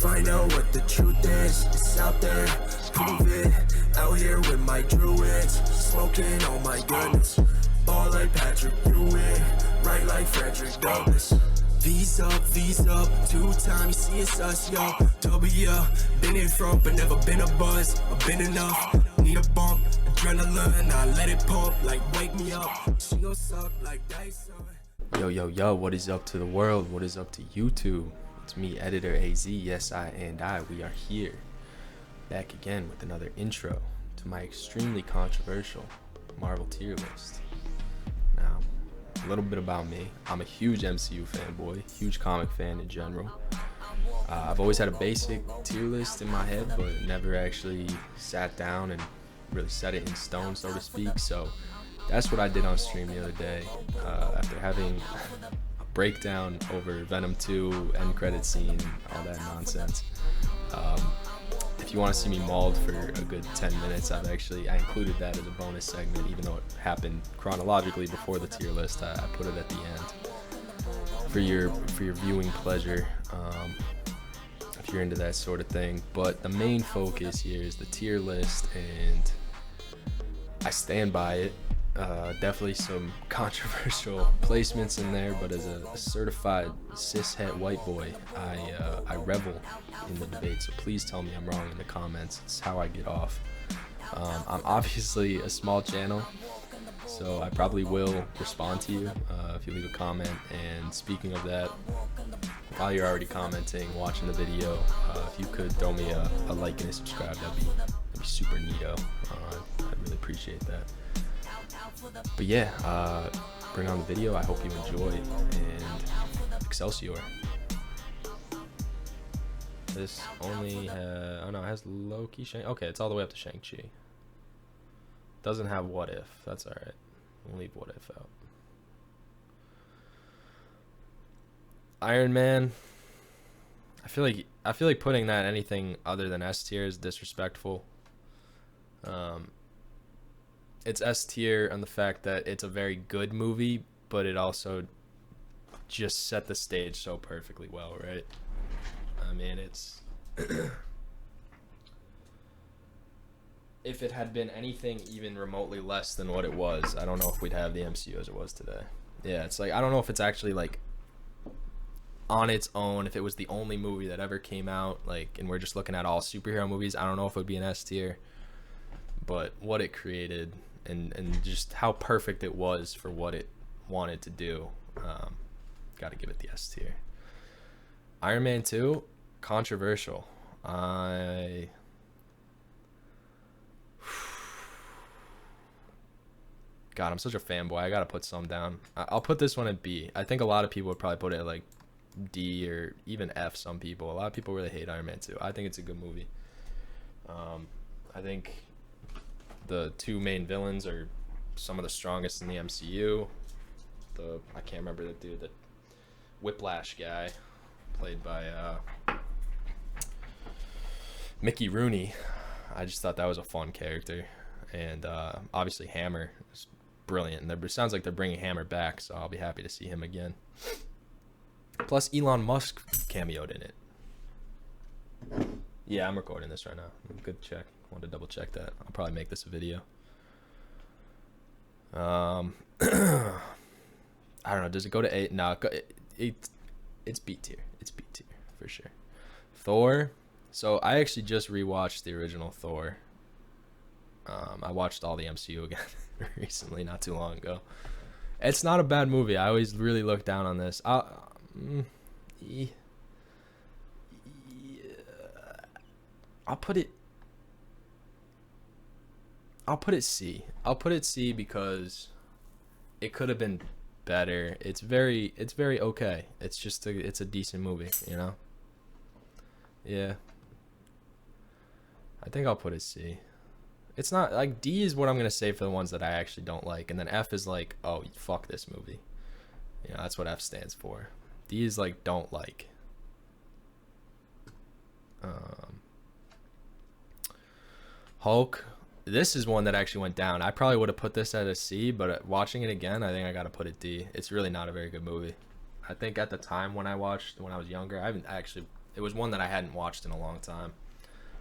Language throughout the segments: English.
Find out what the truth is. It's out there, prove it. Out here with my druids, smoking, oh my goodness. Ball like Patrick Ewing, right like Frederick Douglass. V's up, 2 times, see it's us, yo. W, been in front, but never been a buzz. I've been enough, need a bump. Adrenaline, I let it pump, like wake me up. She gon' suck like Dyson. Yo, what is up to the world? What is up to YouTube? It's me, Editor AZ, yes I and I. We are here, back again with another intro to my extremely controversial Marvel tier list. Now, a little bit about me. I'm a huge MCU fanboy, huge comic fan in general. I've always had a basic tier list in my head, but never actually sat down and really set it in stone, so to speak. So that's what I did on stream the other day, after having a breakdown over Venom 2, end credit scene, all that nonsense. If you want to see me mauled for a good 10 minutes, I included that as a bonus segment, even though it happened chronologically before the tier list. I put it at the end for your viewing pleasure, if you're into that sort of thing. But the main focus here is the tier list, and I stand by it. Definitely some controversial placements in there, but as a certified cishet white boy, I revel in the debate, so please tell me I'm wrong in the comments. It's how I get off. I'm obviously a small channel, so I probably will respond to you if you leave a comment. And speaking of that, while you're already commenting, watching the video, if you could throw me a like and a subscribe, that'd be super neato. I'd really appreciate that. But yeah, bring on the video. I hope you enjoy, and Excelsior. This only oh no, it has Loki, okay, it's all the way up to Shang-Chi. Doesn't have What If. That's alright. We'll leave What If out. Iron Man. I feel like putting that anything other than S tier is disrespectful. It's S tier on the fact that it's a very good movie, but it also just set the stage so perfectly well, right? I mean, it's if it had been anything even remotely less than what it was, I don't know if we'd have the MCU as it was today. Yeah, it's like, I don't know if it's actually like on its own, if it was the only movie that ever came out, like, and we're just looking at all superhero movies, I don't know if it would be an S tier. But what it created and just how perfect it was for what it wanted to do, got to give it the S tier. Iron Man 2, controversial. God, I'm such a fanboy. I got to put some down. I'll put this one at B. I think a lot of people would probably put it at like D or even F, some people. A lot of people really hate Iron Man 2. I think it's a good movie. I think the two main villains are some of the strongest in the MCU. I can't remember the dude, the Whiplash guy, played by Mickey Rooney. I just thought that was a fun character. And obviously Hammer is brilliant. And it sounds like they're bringing Hammer back, so I'll be happy to see him again. Plus Elon Musk cameoed in it. Yeah, I'm recording this right now. Good check. Wanted to double check that. I'll probably make this a video. I don't know. Does it go to A? No, it's B tier. It's B tier for sure. Thor. So I actually just rewatched the original Thor. I watched all the MCU again recently, not too long ago. It's not a bad movie. I always really look down on this. I'll put it C. I'll put it C because it could have been better. It's very okay. It's just it's a decent movie, you know? Yeah. I think I'll put it C. It's not like D is what I'm gonna say for the ones that I actually don't like, and then F is like, oh, fuck this movie. You know, that's what F stands for. D is like don't like. Hulk. This is one that actually went down. I probably would have put this at a C, but watching it again, I think I got to put it D. It's really not a very good movie. I think at the time when I was younger, I haven't actually, it was one that I hadn't watched in a long time.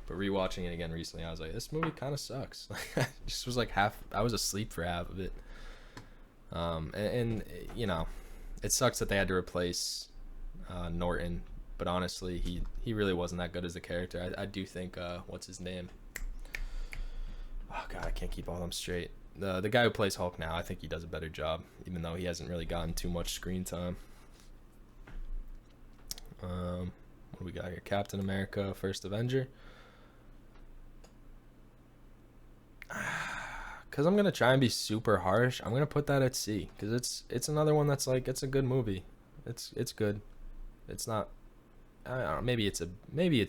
But rewatching it again recently, I was like, this movie kind of sucks. I just was like I was asleep for half of it. And you know, it sucks that they had to replace Norton, but honestly, he really wasn't that good as a character. I do think what's his name? Oh god, I can't keep all of them straight. The guy who plays Hulk now, I think he does a better job, even though he hasn't really gotten too much screen time. What do we got here? Captain America, First Avenger. Because I'm gonna try and be super harsh, I'm gonna put that at C, because it's another one that's like, it's a good movie. It's good. It's not, I don't know, maybe it's a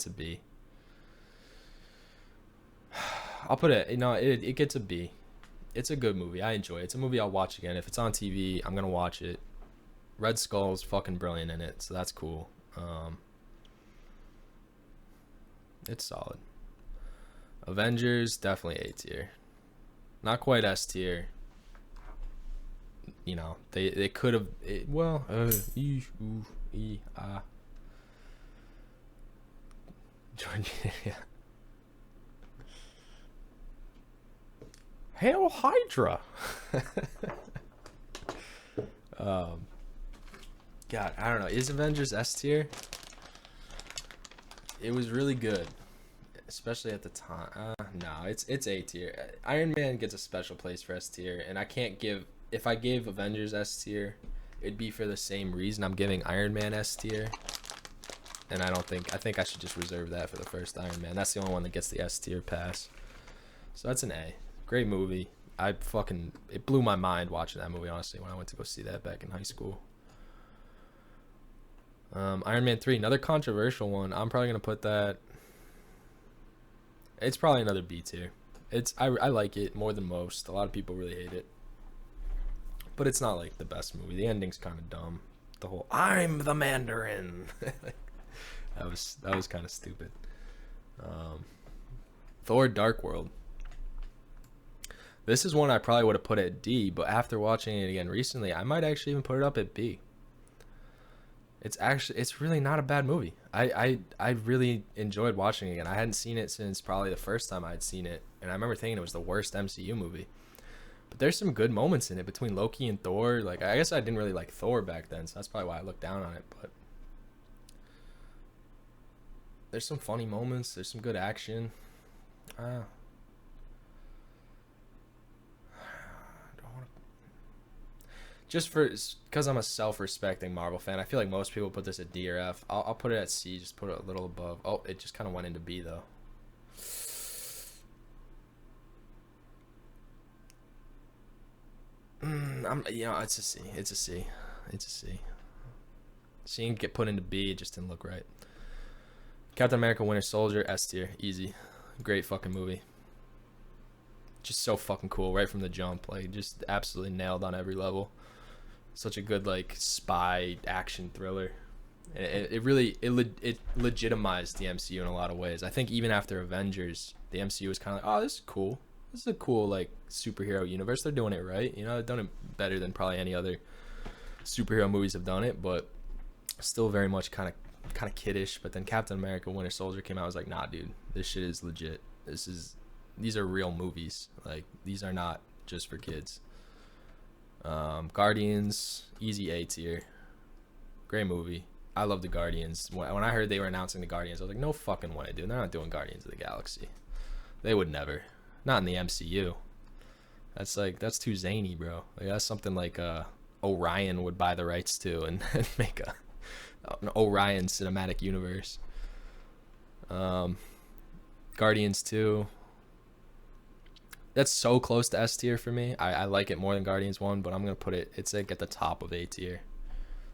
B. I'll put it, you know, it gets a B. It's a good movie. I enjoy it. It's a movie I'll watch again. If it's on TV, I'm gonna watch it. Red Skull's fucking brilliant in it, so that's cool. It's solid. Avengers, definitely A tier. Not quite S tier. You know, they could have, well, Georgia, yeah. Hail Hydra. God, I don't know. Is Avengers S tier? It was really good, especially at the time. No, it's A tier. Iron Man gets a special place for S tier, and I can't give. If I gave Avengers S tier, it'd be for the same reason I'm giving Iron Man S tier. And I think I should just reserve that for the first Iron Man. That's the only one that gets the S tier pass. So that's an A. Great movie. It blew my mind watching that movie, honestly, when I went to go see that back in high school. Iron Man 3, another controversial one. I'm probably gonna put that. It's probably another B tier. I like it more than most. A lot of people really hate it, but it's not like the best movie. The ending's kind of dumb. The whole "I'm the Mandarin," that was kind of stupid. Thor: Dark World. This is one I probably would have put at D, but after watching it again recently, I might actually even put it up at B. It's really not a bad movie. I really enjoyed watching it again. I hadn't seen it since probably the first time I'd seen it, and I remember thinking it was the worst MCU movie. But there's some good moments in it between Loki and Thor. Like, I guess I didn't really like Thor back then, so that's probably why I looked down on it. But there's some funny moments. There's some good action. Just because I'm a self-respecting Marvel fan, I feel like most people put this at D or F. I'll put it at C, just put it a little above. Oh, it just kind of went into B though. It's a C. It's a C. It's a C. Seeing it get put into B, it just didn't look right. Captain America: Winter Soldier, S tier, easy, great fucking movie. Just so fucking cool right from the jump, like just absolutely nailed on every level. Such a good like spy action thriller. It legitimized the MCU in a lot of ways. I think even after Avengers, the MCU was kind of like, oh, this is cool. This is a cool like superhero universe. They're doing it right. You know, they've done it better than probably any other superhero movies have done it, but still very much kind of kiddish. But then Captain America: Winter Soldier came out. I was like, nah, dude, this shit is legit. These are real movies. Like, these are not just for kids. Guardians, easy A tier. Great movie. I love the Guardians. When I heard they were announcing the Guardians, I was like, no fucking way, dude. They're not doing Guardians of the Galaxy. They would never. Not in the MCU. That's too zany, bro. Like, that's something like Orion would buy the rights to and make an Orion cinematic universe. Guardians 2. That's so close to S tier for me. I like it more than Guardians 1, but I'm going to put it's like at the top of A tier.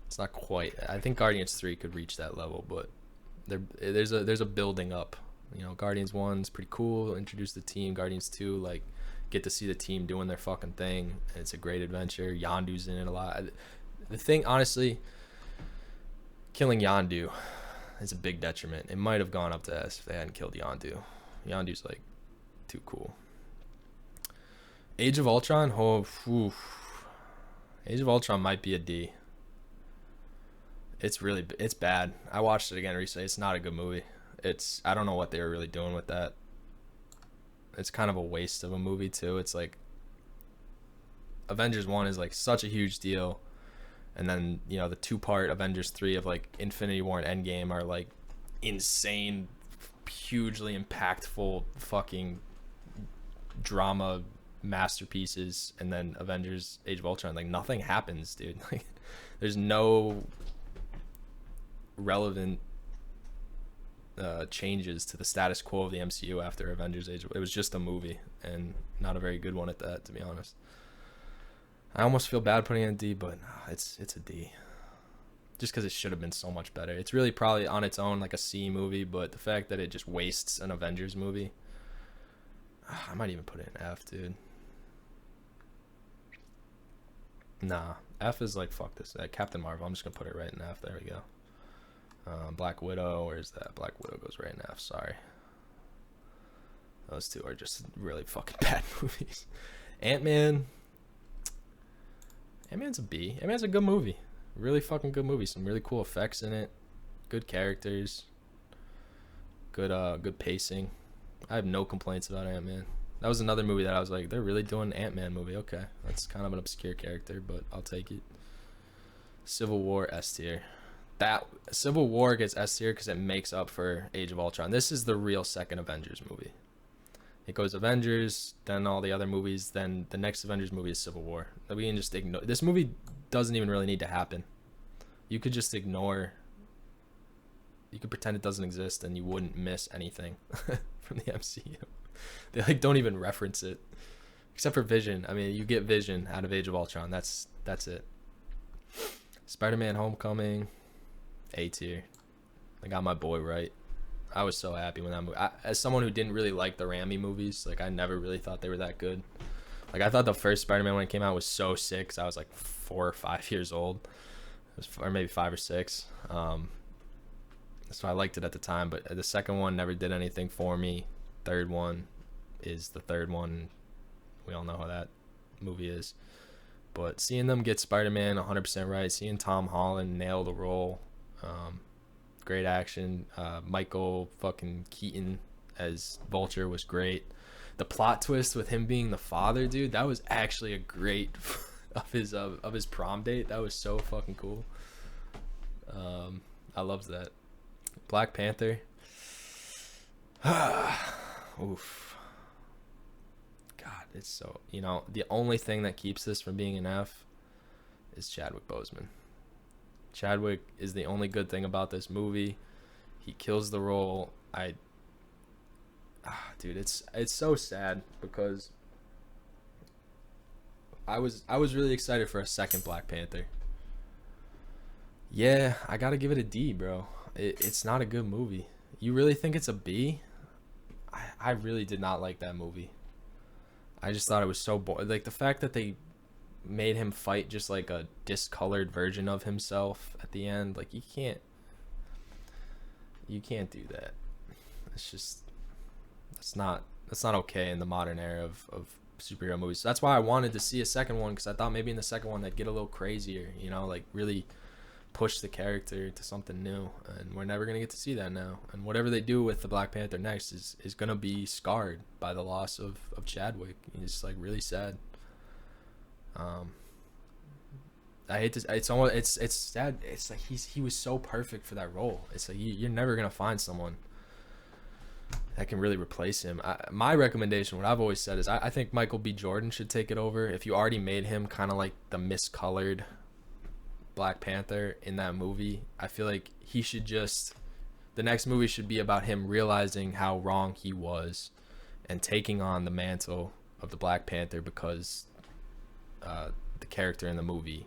It's not quite. I think Guardians 3 could reach that level, but there's a building up. You know, Guardians 1's pretty cool. Introduce the team. Guardians 2, like, get to see the team doing their fucking thing. It's a great adventure. Yondu's in it a lot. The thing, honestly, killing Yondu is a big detriment. It might have gone up to S if they hadn't killed Yondu. Yondu's, like, too cool. Age of Ultron? Oh, Age of Ultron might be a D. it's bad. I watched it again recently. It's not a good movie. I don't know what they were really doing with that. It's kind of a waste of a movie too. It's like Avengers 1 is like such a huge deal, and then, you know, the two-part Avengers 3 of like Infinity War and Endgame are like insane, hugely impactful fucking drama masterpieces, and then Avengers Age of Ultron, like nothing happens, dude. Like there's no relevant changes to the status quo of the MCU after Avengers Age. It was just a movie, and not a very good one at that, to be honest. I almost feel bad putting it in D, but it's a D. Just because it should have been so much better. It's really probably on its own like a C movie, but the fact that it just wastes an Avengers movie, I might even put it in F, dude. Nah, F is like, fuck this. Captain Marvel, I'm just gonna put it right in F. There we go. Black Widow, where's that? Black Widow goes right in F, sorry. Those two are just really fucking bad movies. Ant-Man's a B. Ant-Man's a good movie. Really fucking good movie. Some really cool effects in it. Good characters. Good pacing. I have no complaints about Ant-Man. That was another movie that I was like, they're really doing an Ant-Man movie. Okay, that's kind of an obscure character, but I'll take it. Civil War, S tier. That Civil War gets S tier because it makes up for Age of Ultron. This is the real second Avengers movie. It goes Avengers, then all the other movies, then the next Avengers movie is Civil War. We can just ignore. This movie doesn't even really need to happen. You could just ignore. You could pretend it doesn't exist, and you wouldn't miss anything from the MCU. They like don't even reference it, except for Vision. I mean, you get Vision out of Age of Ultron. That's it. Spider-Man: Homecoming, A tier. I got my boy right. I was so happy when that movie. As someone who didn't really like the Raimi movies, like I never really thought they were that good. Like I thought the first Spider-Man when it came out was so sick. 'Cause I was like 4 or 5 years old, or maybe 5 or 6. So I liked it at the time. But the second one never did anything for me. Third one is the third one. We all know how that movie is. But seeing them get Spider-Man 100% right, seeing Tom Holland nail the role. Great action. Michael fucking Keaton as Vulture was great. The plot twist with him being the father, dude, that was actually a great of his prom date. That was so fucking cool. I loved that. Black Panther. Oof. God, it's so, you know, the only thing that keeps this from being an F is Chadwick Boseman. Chadwick is the only good thing about this movie. He kills the role. Dude, it's so sad because I was really excited for a second Black Panther. Yeah, I gotta give it a D, bro. It's not a good movie. You really think it's a B? I really did not like that movie. I just thought it was so boring. Like the fact that they made him fight just like a discolored version of himself at the end, like you can't do that. It's just that's not okay in the modern era of superhero movies. So that's why I wanted to see a second one, because I thought maybe in the second one they'd get a little crazier, you know, like really push the character to something new, and we're never gonna get to see that now. And whatever they do with the Black Panther next is gonna be scarred by the loss of Chadwick. It's like really sad. I hate to. It's sad. It's like he was so perfect for that role. It's like you're never gonna find someone that can really replace him. My recommendation, what I've always said, is I think Michael B. Jordan should take it over. If you already made him kind of like the miscolored Black Panther in that movie, I feel like he should just. The next movie should be about him realizing how wrong he was, and taking on the mantle of the Black Panther because the character in the movie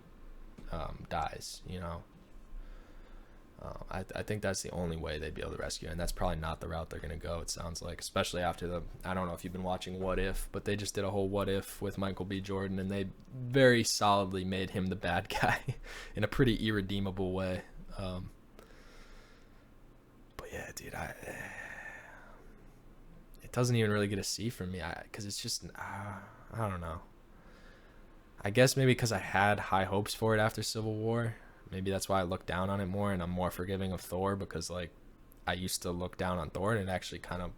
dies, you know. I think that's the only way they'd be able to rescue, and that's probably not the route they're gonna go, it sounds like, especially after I don't know if you've been watching What If, but they just did a whole What If with Michael B. Jordan, and they very solidly made him the bad guy in a pretty irredeemable way. But yeah, dude, it doesn't even really get a C from me, because it's just I don't know. I guess maybe because I had high hopes for it after Civil War, Maybe that's why I look down on it more, and I'm more forgiving of Thor, because like I used to look down on Thor, and it actually kind of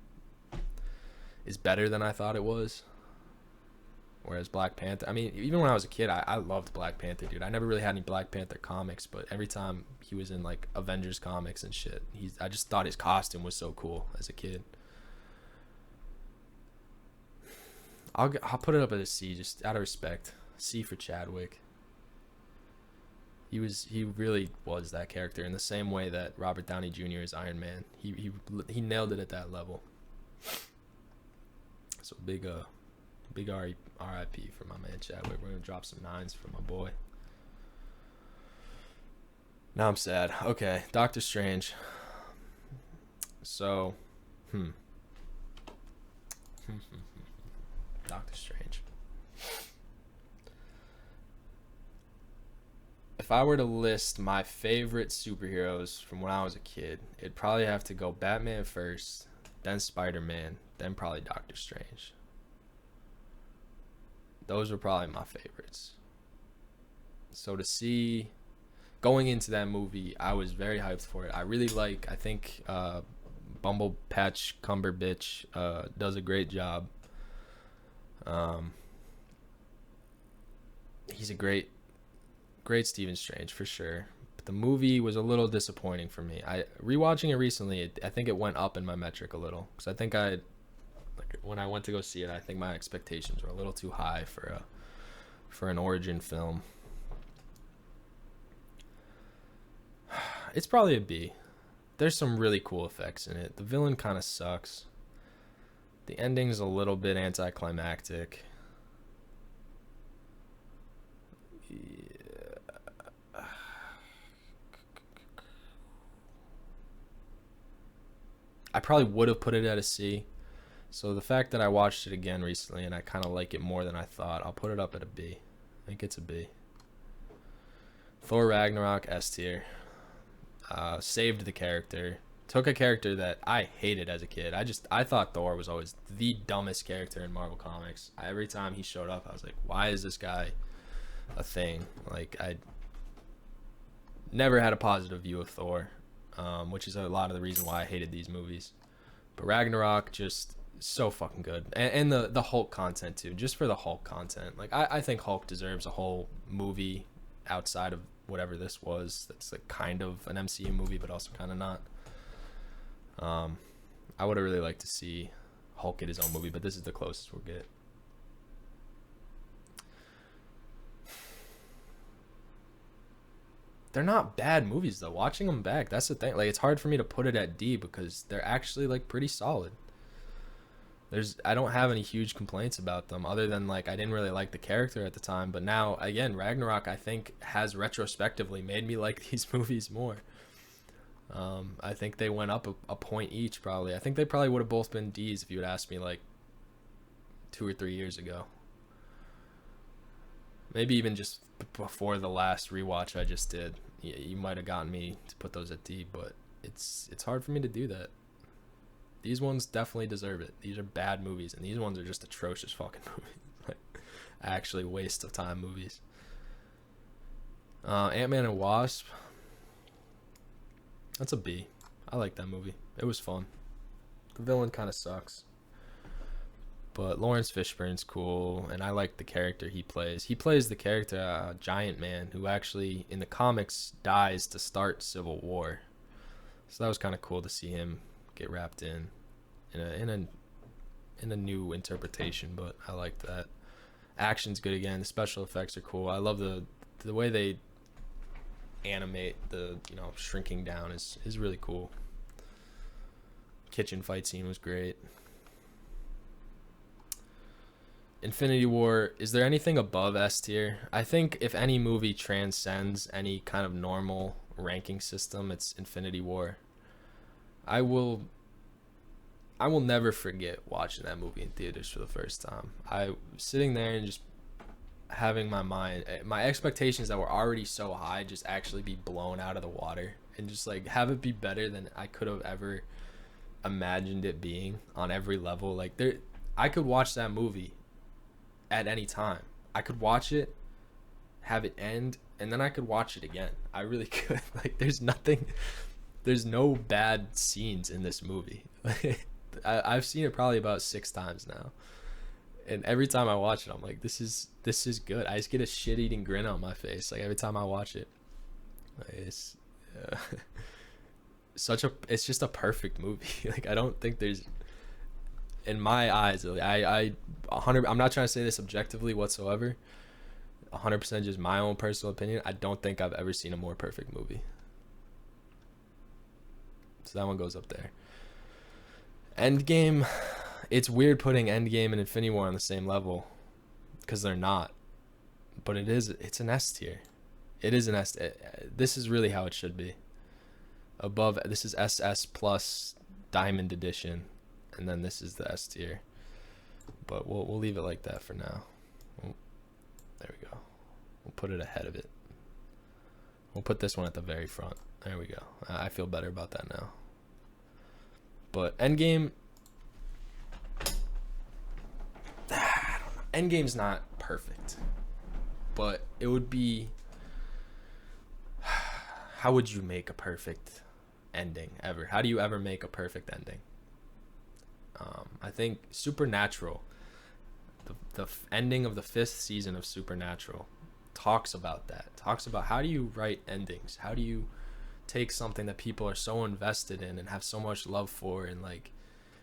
is better than I thought it was. Whereas Black Panther, I mean, even when I was a kid, I loved Black Panther, dude. I never really had any Black Panther comics, but every time he was in like Avengers comics and shit, I just thought his costume was so cool as a kid. I'll put it up at a C, just out of respect. C for Chadwick. He really was that character in the same way that Robert Downey Jr. is Iron Man. He nailed it at that level. So big R.I.P. for my man Chadwick. We're gonna drop some 9s for my boy. Now I'm sad. Okay, Doctor Strange. So, Doctor Strange. If I were to list my favorite superheroes from when I was a kid, it'd probably have to go Batman first, then Spider-Man, then probably Doctor Strange. Those were probably my favorites. So to see, going into that movie, I was very hyped for it. I think Bumble Patch Cumberbitch does a great job. He's a great Stephen Strange for sure. But the movie was a little disappointing for me. Rewatching it recently, I think it went up in my metric a little, because I think when I went to go see it, I think my expectations were a little too high for an origin film. It's probably a B. There's some really cool effects in it. The villain kind of sucks. The ending's a little bit anticlimactic. I probably would have put it at a C. So the fact that I watched it again recently and I kind of like it more than I thought, I'll put it up at a B. I think it's a B. Thor Ragnarok, S tier. Saved the character. Took a character that I hated as a kid. I thought Thor was always the dumbest character in Marvel Comics. Every time he showed up, I was like, why is this guy a thing? Like, I never had a positive view of Thor, which is a lot of the reason why I hated these movies. But Ragnarok, just so fucking good. And the Hulk content too, just for the Hulk content. Like, I think Hulk deserves a whole movie outside of whatever this was. That's like kind of an MCU movie, but also kind of not. I would have really liked to see Hulk get his own movie, but this is the closest we'll get. They're not bad movies though. Watching them back, that's the thing. Like, it's hard for me to put it at D because they're actually like pretty solid. I don't have any huge complaints about them, other than like I didn't really like the character at the time, but now again, Ragnarok I think has retrospectively made me like these movies more. I think they went up a point each probably. I think they probably would have both been D's if you had asked me like 2 or 3 years ago. Maybe even just before the last rewatch I just did. You might have gotten me to put those at D, but it's hard for me to do that. These ones definitely deserve it. These are bad movies, and these ones are just atrocious fucking movies. Like, actually waste of time movies. Ant-Man and Wasp. That's a B. I like that movie. It was fun. The villain kind of sucks. But Lawrence Fishburne's cool, and I like the character he plays. He plays the character Giant Man, who actually, in the comics, dies to start Civil War. So that was kind of cool to see him get wrapped in a new interpretation, but I like that. Action's good again. The special effects are cool. I love the way they animate the shrinking down is really cool. Kitchen fight scene was great. Infinity War, is there anything above S tier? I think if any movie transcends any kind of normal ranking system, it's Infinity War. I will never forget watching that movie in theaters for the first time. I was sitting there and just having my expectations that were already so high just actually be blown out of the water, and just like have it be better than I could have ever imagined it being on every level. Like, I could watch that movie at any time. I could watch it, have it end, and then I could watch it again. I really could. Like, there's no bad scenes in this movie. I've seen it probably about 6 times now, and every time I watch it, I'm like, this is good. I just get a shit-eating grin on my face, like, every time I watch it. It's it's just a perfect movie. Like, I don't think there's, in my eyes, I'm not trying to say this objectively whatsoever. 100% just my own personal opinion. I don't think I've ever seen a more perfect movie. So that one goes up there. Endgame, it's weird putting Endgame and Infinity War on the same level, because they're not. But it's an S tier. It is an S. This is really how it should be. Above, this is SS plus Diamond Edition, and then this is the S tier. But we'll leave it like that for now. There we go. We'll put it ahead of it. We'll put this one at the very front. There we go. I feel better about that now. But Endgame, I don't know. Endgame's not perfect, but it would be. How would you make a perfect ending ever? How do you ever make a perfect ending? I think Supernatural, the ending of the 5th season of Supernatural, talks about that. Talks about how do you write endings? How do you take something that people are so invested in and have so much love for and like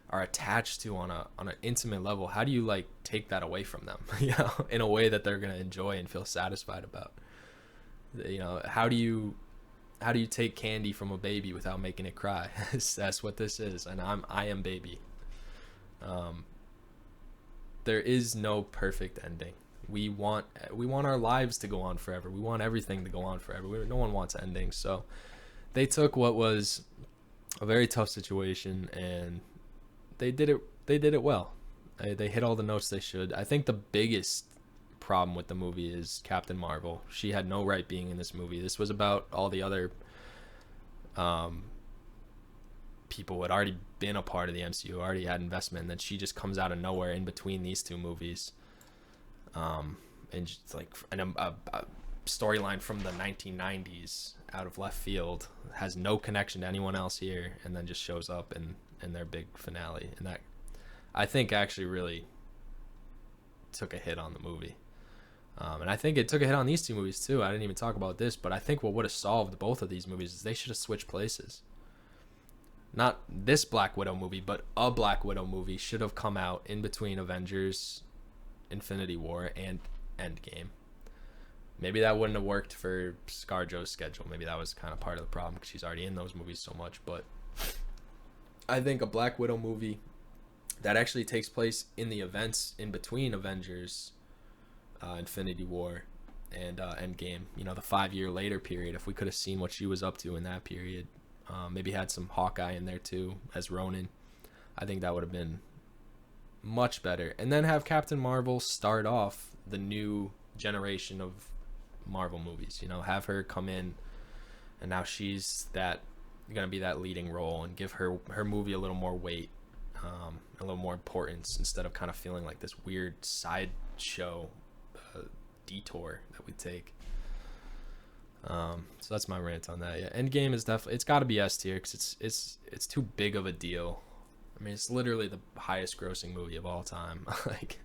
are attached to on an intimate level? How do you like take that away from them, you know, in a way that they're gonna enjoy and feel satisfied about? You know, how do you take candy from a baby without making it cry? That's what this is, and I am baby. There is no perfect ending. We want our lives to go on forever. We want everything to go on forever. No one wants endings. So they took what was a very tough situation and they did it well. They hit all the notes they should. I think the biggest problem with the movie is Captain Marvel. She had no right being in this movie. This was about all the other people who had already been a part of the MCU, already had investment, and then she just comes out of nowhere in between these two movies, and just like a storyline from the 1990s out of left field, has no connection to anyone else here, and then just shows up in their big finale, and that I think actually really took a hit on the movie. And I think it took a hit on these two movies too. I didn't even talk about this, but I think what would have solved both of these movies is they should have switched places. Not this Black Widow movie, but a Black Widow movie should have come out in between Avengers, Infinity War, and Endgame. Maybe that wouldn't have worked for ScarJo's schedule. Maybe that was kind of part of the problem because she's already in those movies so much. But I think a Black Widow movie that actually takes place in the events in between Avengers, Infinity War, and Endgame, you know, the 5-year later period, if we could have seen what she was up to in that period, maybe had some Hawkeye in there too as Ronin, I think that would have been much better. And then have Captain Marvel start off the new generation of Marvel movies, you know, have her come in and now she's gonna be that leading role, and give her movie a little more weight, a little more importance, instead of kind of feeling like this weird sideshow detour that we take. So that's my rant on that. Yeah, Endgame is definitely, it's got to be S tier because it's too big of a deal. I mean, it's literally the highest grossing movie of all time. Like,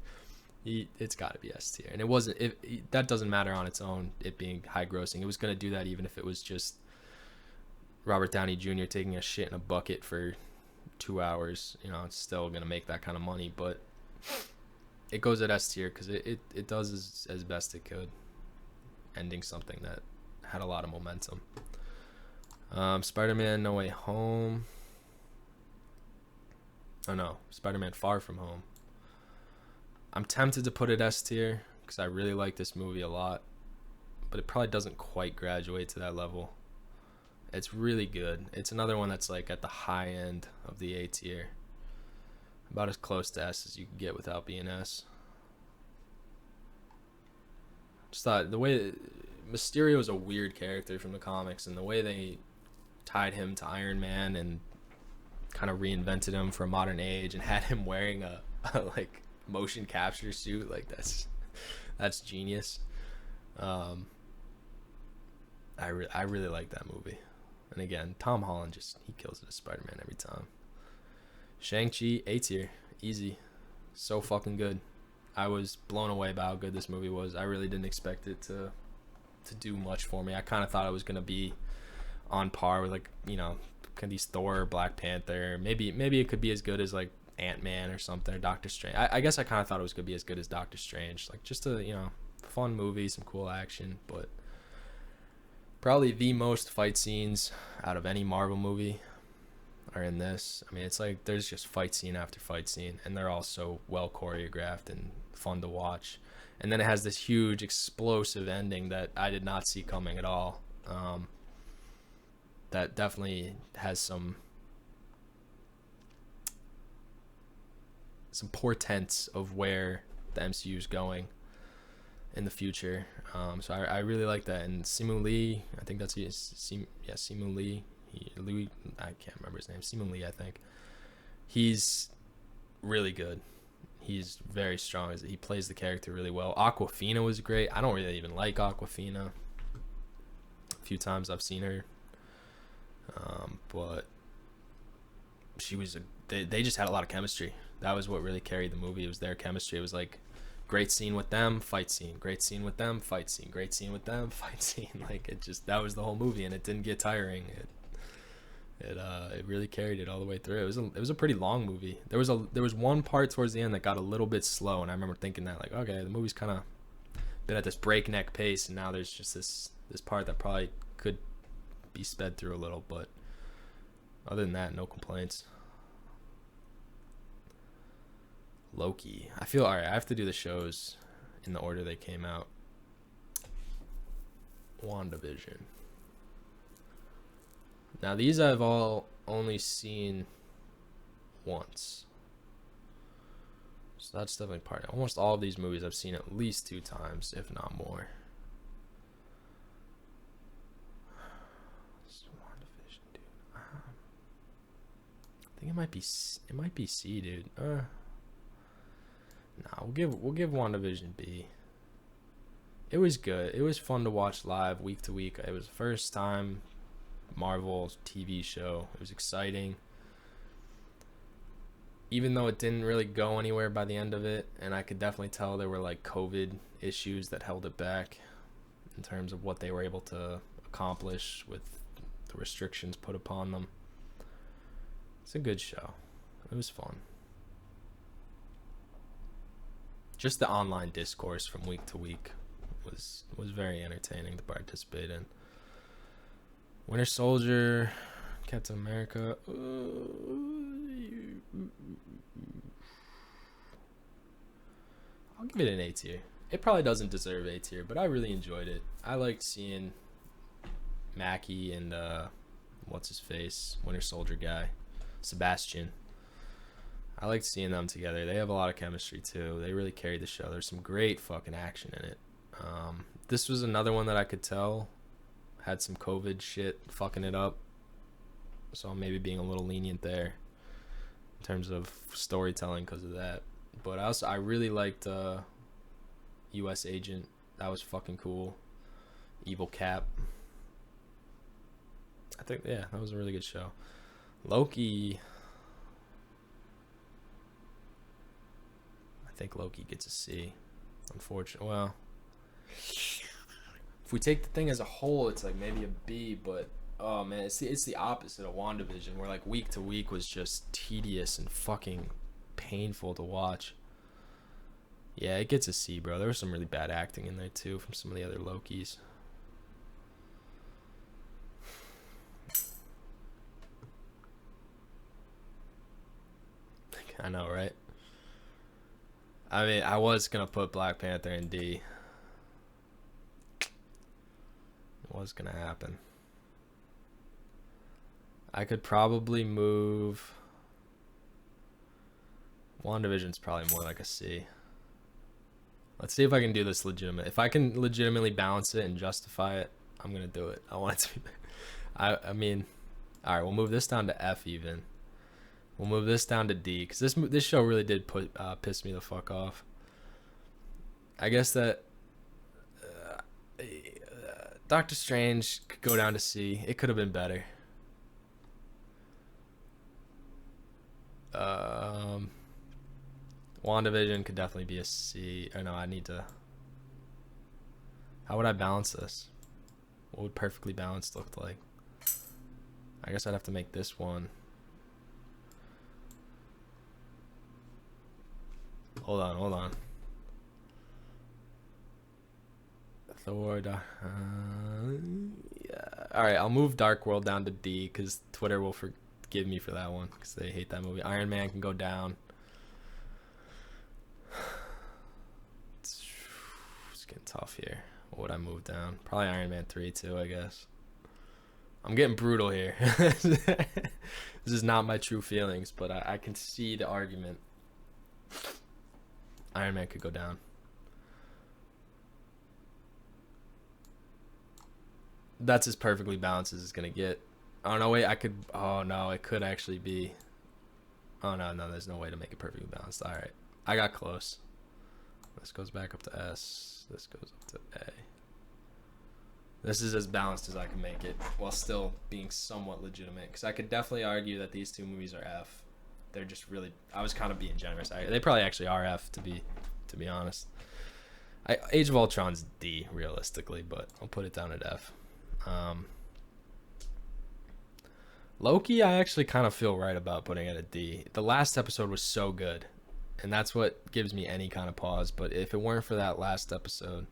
it's got to be S tier, and it wasn't. That doesn't matter on its own. It being high grossing, it was gonna do that even if it was just Robert Downey Jr. taking a shit in a bucket for 2 hours. You know, it's still gonna make that kind of money, but it goes at S tier because it does as best it could, ending something that had a lot of momentum. Spider-Man No Way Home. Oh no, Spider-Man Far From Home. I'm tempted to put it S tier because I really like this movie a lot, but it probably doesn't quite graduate to that level. It's really good. It's another one that's like at the high end of the A tier. About as close to S as you can get without being S. Just thought the way Mysterio is a weird character from the comics, and the way they tied him to Iron Man and kind of reinvented him for a modern age and had him wearing a like motion capture suit, like that's genius. I really like that movie. And again, Tom Holland he kills it as Spider-Man every time. Shang-Chi, A tier, easy, so fucking good. I was blown away by how good this movie was. I really didn't expect it to do much for me. I kind of thought it was gonna be on par with, like, you know, these Thor, Black Panther. Maybe it could be as good as like Ant-Man or something, or Doctor Strange. I guess I kind of thought it was gonna be as good as Doctor Strange. Like, just a, you know, fun movie, some cool action, but probably the most fight scenes out of any Marvel movie are in this. I mean, it's like there's just fight scene after fight scene, and they're all so well choreographed and fun to watch. And then it has this huge explosive ending that I did not see coming at all. That definitely has some portents of where the MCU is going in the future. So I really like that. And Simu Lee, I think that's Simu Lee. I can't remember his name. Simu Lee, I think. He's really good. He's very strong. He plays the character really well. Awkwafina was great. I don't really even like Awkwafina. A few times I've seen her. But she was they just had a lot of chemistry. That was what really carried the movie. It was their chemistry. It was like, great scene with them, fight scene. Great scene with them, fight scene. Great scene with them, fight scene. Like, it just, that was the whole movie, and it didn't get tiring. It really carried it all the way through. It was a pretty long movie. There was one part towards the end that got a little bit slow, and I remember thinking that, like, okay, the movie's kind of been at this breakneck pace, and now there's just this part that probably could be sped through a little, but other than that, no complaints. Loki. I feel alright. I have to do the shows in the order they came out. WandaVision. Now, these I've all only seen once, so that's definitely part. Almost all of these movies I've seen at least 2 times, if not more. WandaVision, dude. I think it might be C, dude. Nah, we'll give WandaVision B. It was good. It was fun to watch live week to week. It was the first time Marvel TV show. It was exciting. Even though it didn't really go anywhere by the end of it, and I could definitely tell there were like COVID issues that held it back in terms of what they were able to accomplish with the restrictions put upon them. It's a good show. It was fun. Just the online discourse from week to week was very entertaining to participate in. Winter Soldier, Captain America. I'll give it an A tier. It probably doesn't deserve A tier, but I really enjoyed it. I liked seeing Mackie and what's his face, Winter Soldier guy, Sebastian. I liked seeing them together. They have a lot of chemistry too. They really carried the show. There's some great fucking action in it. This was another one that I could tell had some COVID shit fucking it up, so I'm maybe being a little lenient there in terms of storytelling because of that. But I really liked U.S. Agent. That was fucking cool. Evil Cap. I think, yeah, that was a really good show. Loki. I think Loki gets a C. Unfortunately, well, if we take the thing as a whole, it's like maybe a B. But oh man, it's the opposite of WandaVision, where like week to week was just tedious and fucking painful to watch. Yeah, it gets a C, bro. There was some really bad acting in there too from some of the other Lokis. I know, right? I mean, I was gonna put Black Panther in D. It was gonna happen. I could probably move. WandaVision's probably more like a C. Let's see if I can do this legitimate. If I can legitimately balance it and justify it, I'm gonna do it. I want it to be. I mean, all right. We'll move this down to F even. We'll move this down to D, because this show really did piss me the fuck off. I guess that Doctor Strange could go down to C. It could have been better. WandaVision could definitely be a C. Or no, I need to... How would I balance this? What would perfectly balanced look like? I guess I'd have to make this one. Hold on. Thor, yeah. Alright, I'll move Dark World down to D because Twitter will forgive me for that one because they hate that movie. Iron Man can go down. It's getting tough here. What would I move down? Probably Iron Man 3 too, I guess. I'm getting brutal here. This is not my true feelings, but I can see the argument. Iron Man could go down. That's as perfectly balanced as it's gonna get. Oh no, wait, I could. Oh no, it could actually be. Oh no, there's no way to make it perfectly balanced. All right, I got close. This goes back up to S. This goes up to A. This is as balanced as I can make it, while still being somewhat legitimate. Because I could definitely argue that these two movies are F. They're just really. I was kind of being generous. They probably actually are F, to be honest. Age of Ultron's D realistically, but I'll put it down at F. Loki, I actually kind of feel right about putting it at D. The last episode was so good, and that's what gives me any kind of pause. But if it weren't for that last episode,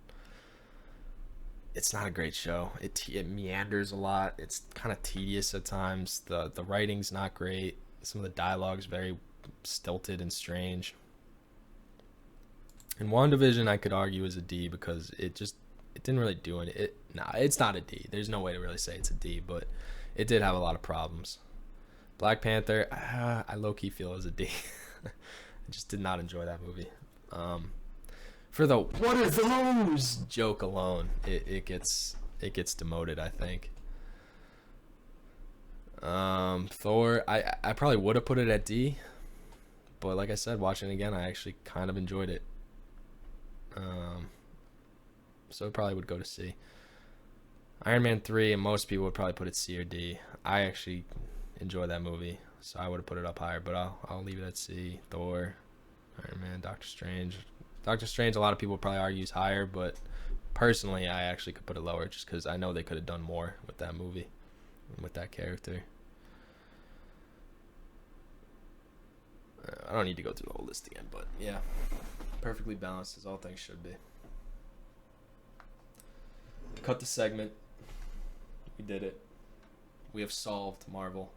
it's not a great show. It meanders a lot. It's kind of tedious at times. The writing's not great. Some of the dialogue's very stilted and strange. And WandaVision, I could argue, is a D because it didn't really do it. Nah, it's not a D. There's no way to really say it's a D, but it did have a lot of problems. Black Panther, I low-key feel is a D. I just did not enjoy that movie. For the "what are those" joke alone, it gets demoted, I think. Thor, I probably would have put it at D, but like I said, watching it again, I actually kind of enjoyed it. So it probably would go to C. Iron Man 3, and most people would probably put it C or D. I actually enjoy that movie, so I would have put it up higher, but I'll leave it at C. Thor, Iron Man, Doctor Strange. Doctor Strange, a lot of people probably argue is higher, but personally, I actually could put it lower just because I know they could have done more with that movie and with that character. I don't need to go through the whole list again, but yeah, perfectly balanced as all things should be. Cut the segment. We did it. We have solved Marvel.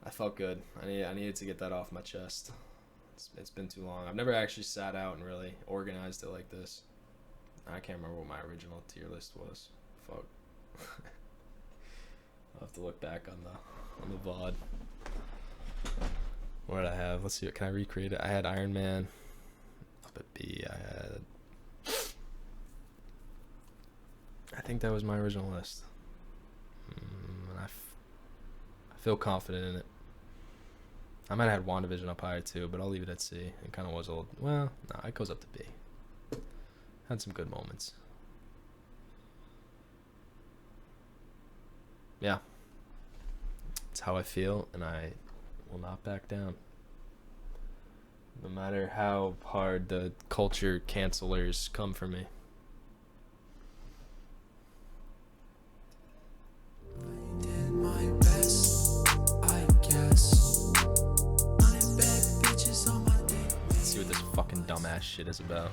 I felt good. I needed to get that off my chest. It's been too long. I've never actually sat out and really organized it like this. I can't remember what my original tier list was. Fuck. I'll have to look back on the VOD. What did I have? Let's see. Can I recreate it? I had Iron Man up at B. I think that was my original list. And I feel confident in it. I might have had WandaVision up higher too, but I'll leave it at C. It kind of was old. Well, no, it goes up to B. Had some good moments. Yeah. It's how I feel, and I will not back down. No matter how hard the culture cancelers come for me. I did my best, I guess. Let's see what this fucking dumbass shit is about.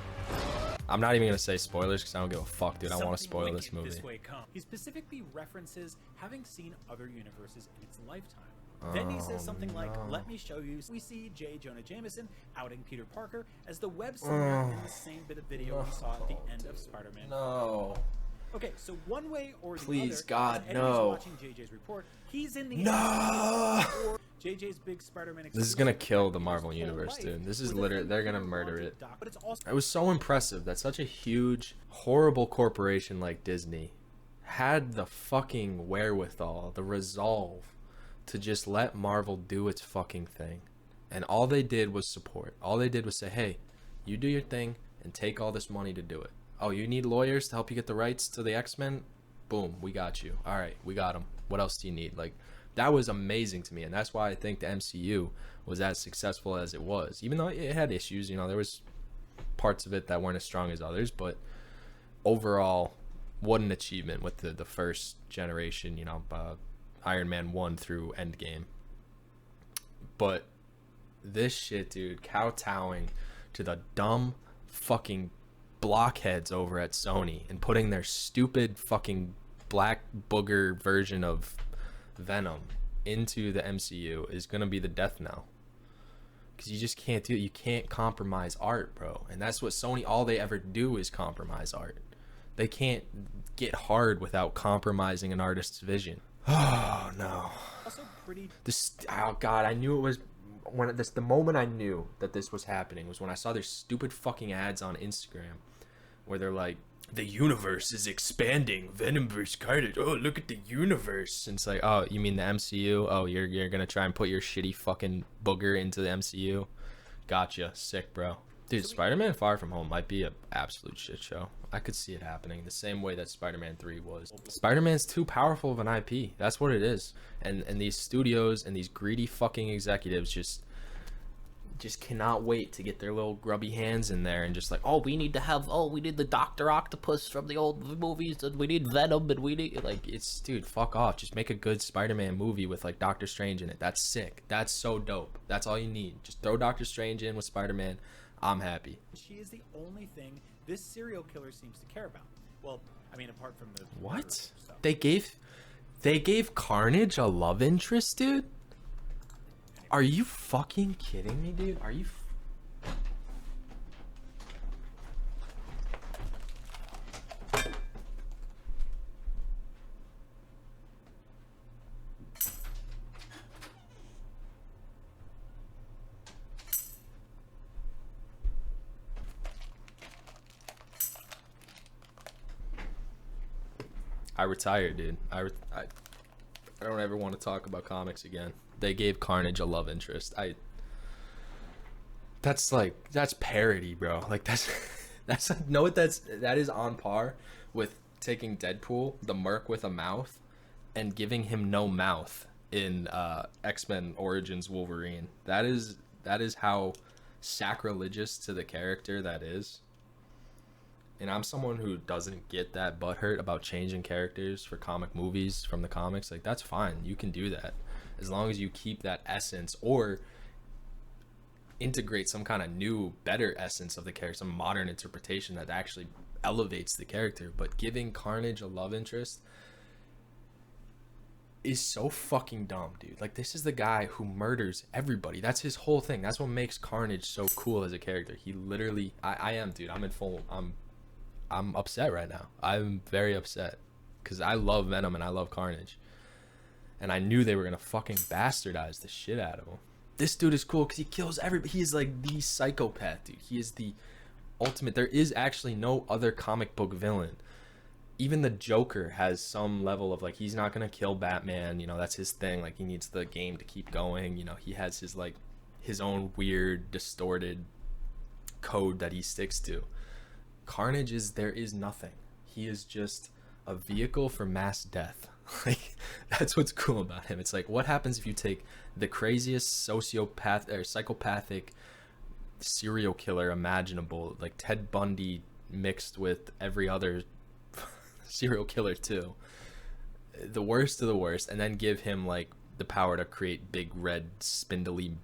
I'm not even gonna say spoilers because I don't give a fuck, dude. I want to spoil this movie. He specifically references having seen other universes in its lifetime. Then he says something like, "Let me show you." We see J. Jonah Jameson outing Peter Parker as the web singer in the same bit of video we saw at the end of Spider-Man. No. Okay, so one way or the Please, other, God, as no. watching JJ's report, he's in the No. or JJ's big Spider-Man. This is gonna kill the Marvel universe, dude. This is literally, they're gonna murder it. But it's also It was so impressive that such a huge, horrible corporation like Disney had the fucking wherewithal, the resolve to just let Marvel do its fucking thing. And all they did was support. All they did was say, hey, you do your thing and take all this money to do it. Oh, you need lawyers to help you get the rights to the X-Men? Boom, we got you. All right, we got them. What else do you need? Like, that was amazing to me, and that's why I think the MCU was as successful as it was. Even though it had issues, you know, there was parts of it that weren't as strong as others, but overall, what an achievement with the first generation, you know, Iron Man 1 through Endgame. But this shit, dude, kowtowing to the dumb fucking blockheads over at Sony and putting their stupid fucking black booger version of Venom into the MCU is gonna be the death knell, because you just can't do it. You can't compromise art, bro. And that's what Sony, all they ever do is compromise art. They can't get hard without compromising an artist's vision. Oh no. Also pretty. This, oh god, I knew it was when this. The moment I knew that this was happening was when I saw their stupid fucking ads on Instagram, where they're like, "The universe is expanding. Venom vs. Carnage. Oh, look at the universe." And it's like, oh, you mean the MCU? Oh, you're gonna try and put your shitty fucking booger into the MCU? Gotcha. Sick, bro. Dude, Spider-Man Far From Home might be an absolute shit show. I could see it happening the same way that Spider-Man 3 was. Spider-Man's too powerful of an IP. That's what it is. And these studios and these greedy fucking executives just cannot wait to get their little grubby hands in there and just like, oh, we need the Dr. Octopus from the old movies, and we need Venom, and we need, like, it's, dude, fuck off. Just make a good Spider-Man movie with like Doctor Strange in it. That's sick. That's so dope. That's all you need. Just throw Doctor Strange in with Spider-Man. I'm happy. She is the only thing this serial killer seems to care about. Well, I mean, apart from the What? murder stuff. They gave Carnage a love interest, dude? Are you fucking kidding me, dude? Are you I retired, dude. I don't ever want to talk about comics again. They gave Carnage a love interest. That's parody, bro. Like that is on par with taking Deadpool, the merc with a mouth, and giving him no mouth in X-Men Origins Wolverine. That is how sacrilegious to the character that is. And I'm someone who doesn't get that butthurt about changing characters for comic movies from the comics. Like, that's fine. You can do that as long as you keep that essence or integrate some kind of new, better essence of the character, some modern interpretation that actually elevates the character. But giving Carnage a love interest is so fucking dumb, dude. Like, this is the guy who murders everybody. That's his whole thing. That's what makes Carnage so cool as a character. He literally, I am, dude. I'm upset right now. I'm very upset because I love Venom and I love Carnage. And I knew they were going to fucking bastardize the shit out of him. This dude is cool because he kills everybody. He is like the psychopath, dude. He is the ultimate. There is actually no other comic book villain. Even the Joker has some level of like, he's not going to kill Batman. You know, that's his thing. Like, he needs the game to keep going. You know, he has his like his own weird, distorted code that he sticks to. Carnage there is nothing. He is just a vehicle for mass death. Like, that's what's cool about him. It's like, what happens if you take the craziest sociopath or psychopathic serial killer imaginable, like Ted Bundy mixed with every other serial killer too, the worst of the worst, and then give him like the power to create big red spindly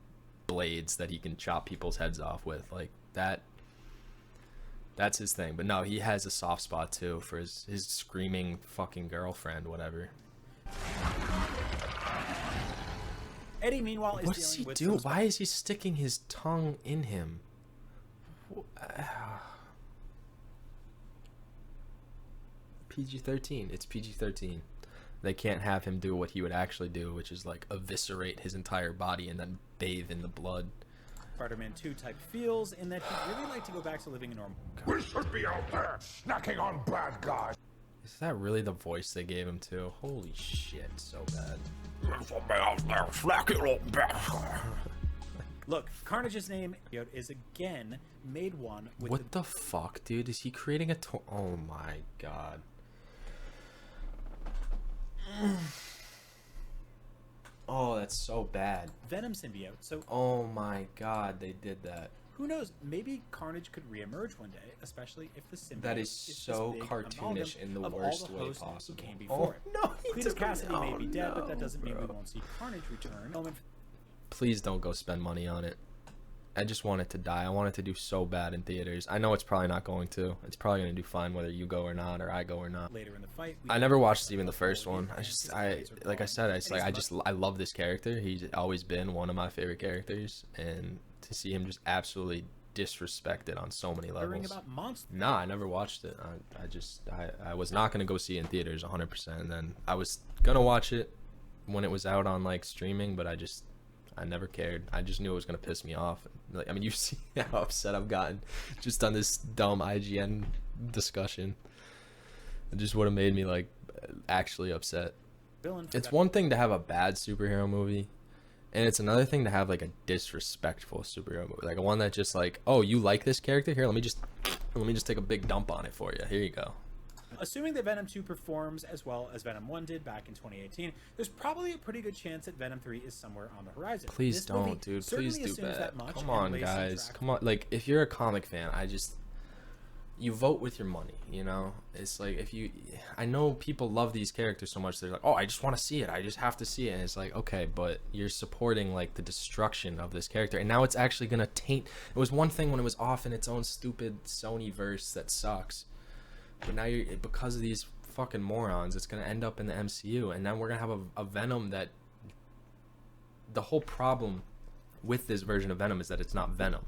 blades that he can chop people's heads off with. Like, that's his thing. But no, he has a soft spot too for his screaming fucking girlfriend, whatever. Eddie, meanwhile, is What's he dealing with do? some Why is he sticking his tongue in him? PG-13. It's PG-13. They can't have him do what he would actually do, which is like eviscerate his entire body and then bathe in the blood. Spider-Man 2 type feels in that he'd really like to go back to living a normal. We should be out there snacking on bad guys. Is that really the voice they gave him to? Holy shit, so bad. We should be out there snacking on bad guys. Look, Carnage's name is again made one with What the fuck, dude? Is he creating a oh my god. Oh, that's so bad. Venom symbiote. So Oh my god, they did that. who knows? Maybe Carnage could reemerge one day, especially if the symbiote That is this so big cartoonish amalgam in the of all worst the way hosts possible. Who came before it. No, he Cletus doesn't- Cassidy may be dead, but that no, doesn't mean we bro. won't see Carnage return. Please don't go spend money on it. I just want it to die. I want it to do so bad in theaters. I know it's probably not going to. It's probably going to do fine whether you go or not, or I go or not. Later in the fight, I never watched even the first one. I love this character. He's always been one of my favorite characters, and to see him just absolutely disrespected on so many levels. about monsters. Nah, I never watched it. I was not gonna go see it in theaters 100%. And then I was gonna watch it when it was out on like streaming, but I never cared. I just knew it was gonna piss me off. Like, I mean, you see how upset I've gotten just on this dumb IGN discussion. It just would have made me like actually upset. It's one thing to have a bad superhero movie, and it's another thing to have like a disrespectful superhero movie, like a one that just like, oh, you like this character? Here, let me just take a big dump on it for you. Here you go. Assuming that Venom 2 performs as well as Venom 1 did back in 2018, there's probably a pretty good chance that Venom 3 is somewhere on the horizon. Please This movie don't, dude. certainly Please do assumes bad. much Come and on, lays some guys. track. Come on. Like, if you're a comic fan, you vote with your money, you know? It's like, I know people love these characters so much, they're like, oh, I just want to see it. I just have to see it. And it's like, okay, but you're supporting, like, the destruction of this character. And now it's actually going to taint. It was one thing when it was off in its own stupid Sony verse that sucks. But now because of these fucking morons, it's going to end up in the MCU. And then we're going to have a Venom that... The whole problem with this version of Venom is that it's not Venom.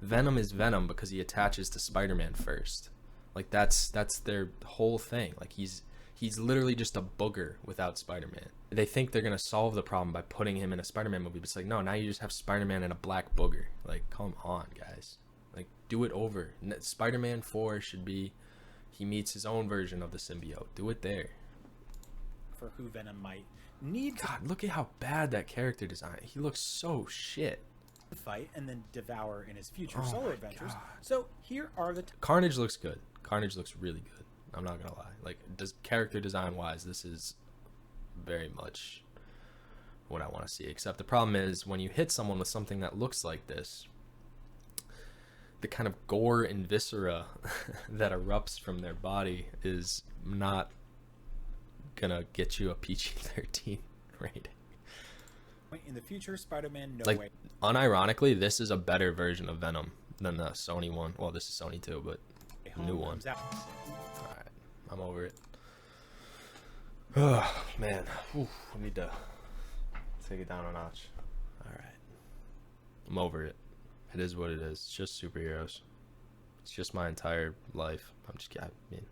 Venom is Venom because he attaches to Spider-Man first. Like, that's their whole thing. Like, he's literally just a booger without Spider-Man. They think they're gonna solve the problem by putting him in a Spider-Man movie, but it's like, no, now you just have Spider-Man and a black booger. Like, come on, guys. Like, do it over. Spider-Man 4 should be, he meets his own version of the symbiote. Do it there. For who Venom might need to God, look at how bad that character design. He looks so shit. fight and then devour in his future Oh solo my adventures. God. So here are the Carnage looks good. Carnage looks really good. I'm not gonna lie. Like, character design wise, this is very much what I want to see. Except the problem is when you hit someone with something that looks like this, the kind of gore and viscera that erupts from their body is not gonna get you a PG-13 rating. in the future, Spider-Man No Like, Way unironically, this is a better version of Venom than the Sony one. Well, this is Sony too, but Home new one. comes out. Alright, I'm over it. Oh, man. Whew, I need to take it down a notch. Alright. I'm over it. It is what it is. It's just superheroes. It's just my entire life. I mean,